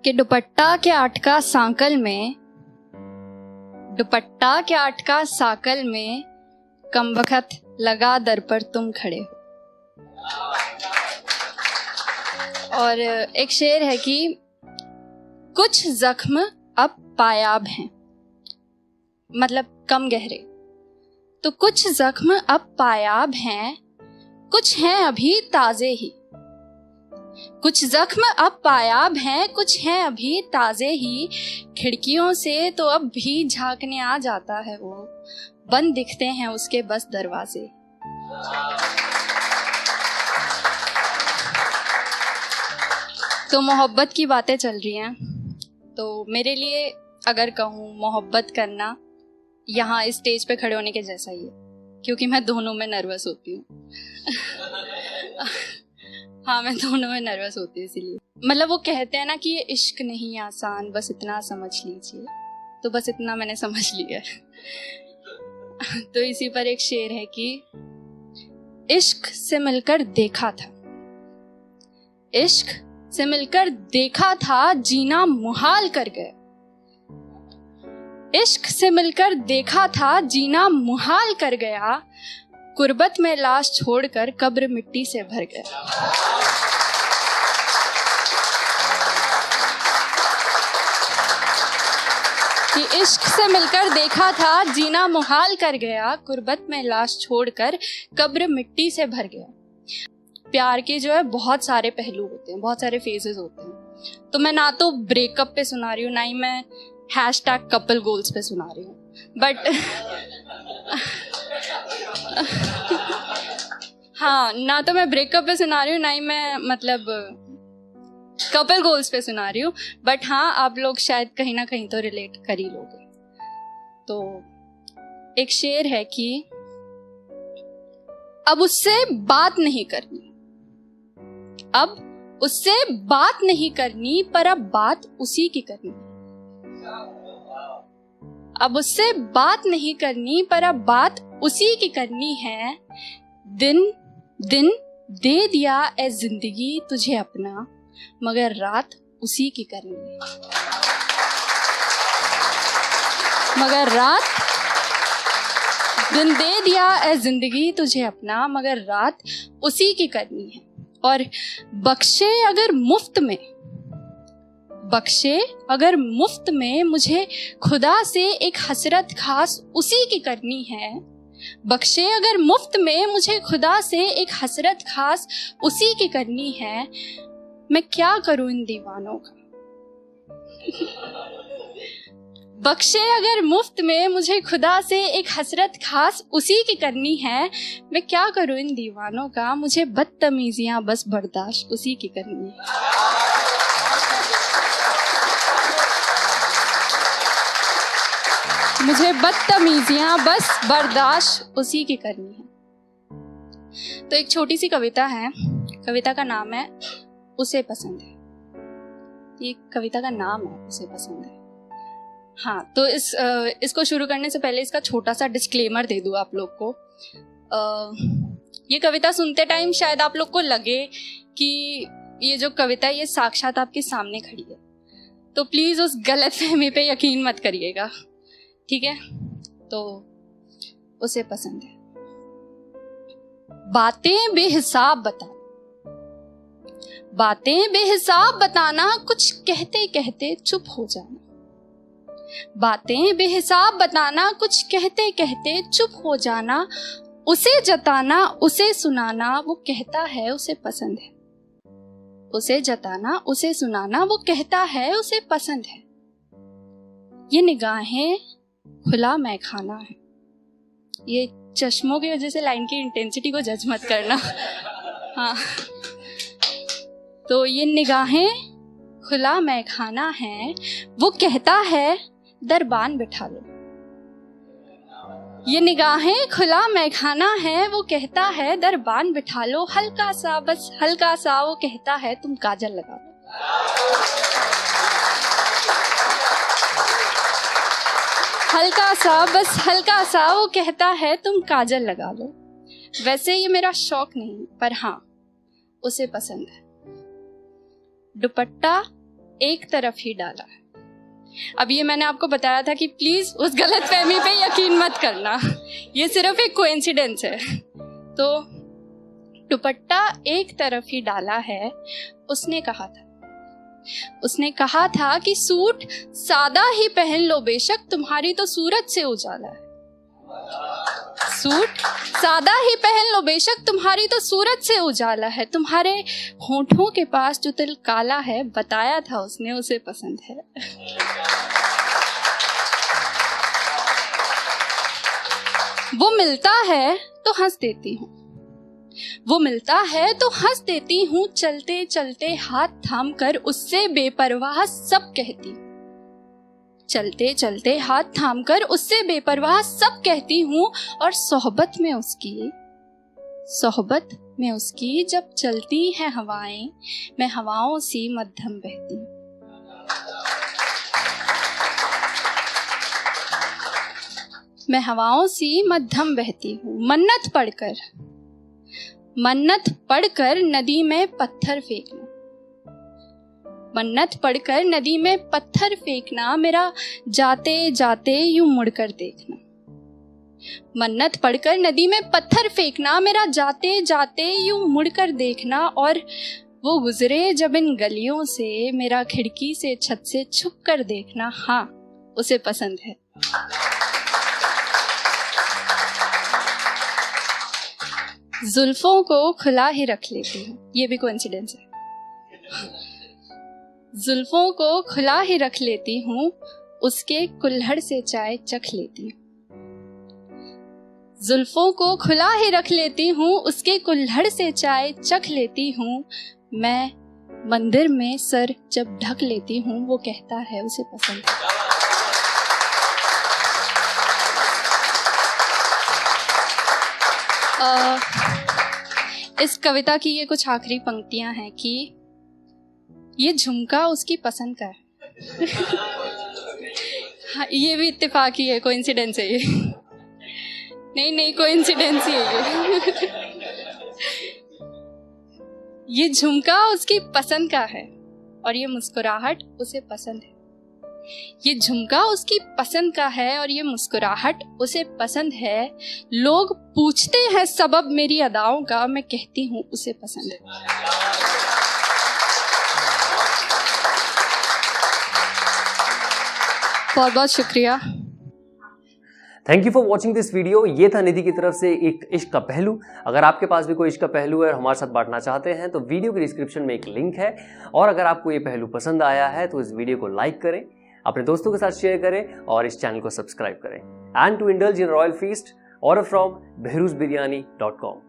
कि दुपट्टा के अटका सांकल में, दुपट्टा के अटका साकल में कमबख्त लगा दर पर तुम खड़े हो। और एक शेर है कि कुछ जख्म अब पायाब हैं, मतलब कम गहरे, तो कुछ जख्म अब पायाब हैं, कुछ हैं अभी ताजे ही। कुछ जख्म अब पायाब हैं, कुछ हैं अभी ताजे ही। खिड़कियों से तो अब भी झांकने आ जाता है वो, बंद दिखते हैं उसके बस दरवाजे। तो मोहब्बत की बातें चल रही हैं, तो मेरे लिए अगर कहूँ मोहब्बत करना यहाँ इस स्टेज पे खड़े होने के जैसा ही है, क्योंकि मैं दोनों में नर्वस होती हूँ। हाँ, मैं दोनों में नर्वस होती हूँ इसीलिए। मतलब वो कहते हैं ना कि ये इश्क नहीं आसान, बस इतना समझ लीजिए, तो बस इतना मैंने समझ लिया है। तो इसी पर एक शेर है कि इश्क से मिलकर देखा था, इश्क से मिलकर देखा था, जीना मुहाल कर गए। इश्क से मिलकर देखा था, जीना मुहाल कर गया। कुर्बत में लाश छोड़कर कब्र मिट्टी से भर गया। कि इश्क से मिलकर देखा था, जीना मुहाल कर गया। कुर्बत में लाश छोड़कर कब्र मिट्टी से भर गया। प्यार के जो है बहुत सारे पहलू होते हैं, बहुत सारे फेजेस होते हैं। तो मैं ना तो ब्रेकअप पे सुना रही हूँ, ना ही मैं #कपल गोल्स पे सुना रही हूँ, बट हाँ, ना तो मैं ब्रेकअप पे सुना रही हूँ, ना ही मैं मतलब कपल गोल्स पे सुना रही हूँ, बट हाँ, आप लोग शायद कहीं ना कहीं तो रिलेट कर ही लोगे। तो एक शेर है कि अब उससे बात नहीं करनी, अब उससे बात नहीं करनी, पर अब बात उसी की करनी। अब उससे बात नहीं करनी, पर अब बात उसी की करनी है। दिन दिन दे दिया ए जिंदगी तुझे अपना, मगर रात उसी की करनी है। मगर रात, दिन दे दिया ए जिंदगी तुझे अपना, मगर रात उसी की करनी है। और बख्शे अगर मुफ्त में, बख्शे अगर मुफ्त में मुझे खुदा से एक हसरत खास उसी की करनी है। बख्शे अगर मुफ्त में मुझे खुदा से एक हसरत खास उसी की करनी है। मैं क्या करूं इन दीवानों का। बख्शे अगर मुफ्त में मुझे खुदा से एक हसरत खास उसी की करनी है। मैं क्या करूं इन दीवानों का, मुझे बदतमीजियां बस बर्दाश्त उसी की करनी है। मुझे बदतमीजियां बस बर्दाश्त उसी की करनी है। तो एक छोटी सी कविता है, कविता का नाम है उसे पसंद है। ये कविता का नाम है उसे पसंद है। हाँ, तो इसको शुरू करने से पहले इसका छोटा सा डिस्क्लेमर दे दूँ आप लोग को। ये कविता सुनते टाइम शायद आप लोग को लगे कि ये जो कविता है ये साक्षात आपके सामने खड़ी है, तो प्लीज उस गलतफहमी पे यकीन मत करिएगा, ठीक है। तो उसे पसंद है। बातें बेहिसाब बताना, बातें बेहिसाब बताना, कुछ कहते कहते चुप हो जाना। बातें बेहिसाब बताना, कुछ कहते कहते चुप हो जाना। उसे जताना उसे सुनाना, वो कहता है उसे पसंद है। उसे जताना उसे सुनाना, वो कहता है उसे पसंद है। ये निगाहें खुला मैखाना है। ये चश्मों की वजह से लाइन की इंटेंसिटी को जज मत करना। हाँ, तो ये निगाहें खुला मैखाना है, वो कहता है दरबान बिठा लो। ये निगाहें खुला मैखाना है, वो कहता है दरबान बिठा लो। हल्का सा, बस हल्का सा, वो कहता है तुम काजल लगा लो। हल्का सा, बस हल्का सा, वो कहता है तुम काजल लगा लो। वैसे ये मेरा शौक नहीं, पर हाँ, उसे पसंद है। दुपट्टा एक तरफ ही डाला है। अब ये मैंने आपको बताया था कि प्लीज उस गलतफहमी पे यकीन मत करना, ये सिर्फ एक कोइंसिडेंस है। तो दुपट्टा एक तरफ ही डाला है, उसने कहा था कि सूट सादा ही पहन लो बेशक, तुम्हारी तो सूरत से उजाला है। सूट सादा ही पहन लो बेशक, तुम्हारी तो सूरत से उजाला है। तुम्हारे होठों के पास जो तिल काला है, बताया था उसने उसे पसंद है। वो मिलता है तो हंस देती हूँ, वो मिलता है तो हंस देती हूँ, चलते चलते हाथ थाम कर उससे बेपरवाह सब कहती हूँ। चलते चलते हाथ थाम कर उससे बेपरवाह सब कहती हूँ, और सोहबत में उसकी जब चलती हैं हवाएं, मैं हवाओं सी मध्यम बहती हूँ। मैं हवाओं सी मध्यम बहती हूँ। मन्नत पढ़कर नदी में पत्थर फेंकना, मन्नत पढ़कर नदी में पत्थर फेंकना, मेरा जाते जाते यूं मुड़कर देखना। मन्नत पढ़कर नदी में पत्थर फेंकना, मेरा जाते जाते यूं मुड़कर देखना। और वो गुजरे जब इन गलियों से, मेरा खिड़की से छत से छुप कर देखना। हाँ, उसे पसंद है। जुल्फों को खुला ही रख लेती हूँ, ये भी कोइंसिडेंस है। जुल्फों को खुला ही रख लेती हूँ, उसके कुल्हड़ से चाय चख लेती हूँ। जुल्फों को खुला ही रख लेती हूँ, उसके कुल्हड़ से चाय चख लेती हूँ। मैं मंदिर में सर जब ढक लेती हूँ, वो कहता है उसे पसंद है। इस कविता की ये कुछ आखिरी पंक्तियां हैं कि ये झुमका उसकी पसंद का है। हाँ, ये भी इत्तेफाकी है, कोइंसिडेंस है ये। नहीं कोइंसिडेंस ही है ये झुमका उसकी पसंद का है और ये मुस्कुराहट उसे पसंद है। ये झुमका उसकी पसंद का है और ये मुस्कुराहट उसे पसंद है। लोग पूछते हैं सबब मेरी अदाओं का, मैं कहती हूँ उसे पसंद है। बहुत बहुत शुक्रिया। Thank you for watching this video. ये था निधि की तरफ से एक इश्क का पहलू। अगर आपके पास भी कोई इश्क का पहलू है और हमारे साथ बांटना चाहते हैं तो वीडियो के डिस्क्रिप्शन में एक लिंक है। और अगर आपको ये पहलू पसंद आया है तो इस वीडियो को लाइक करें, अपने दोस्तों के साथ शेयर करें और इस चैनल को सब्सक्राइब करें। And to indulge in royal feast, order from behruzbiryani.com।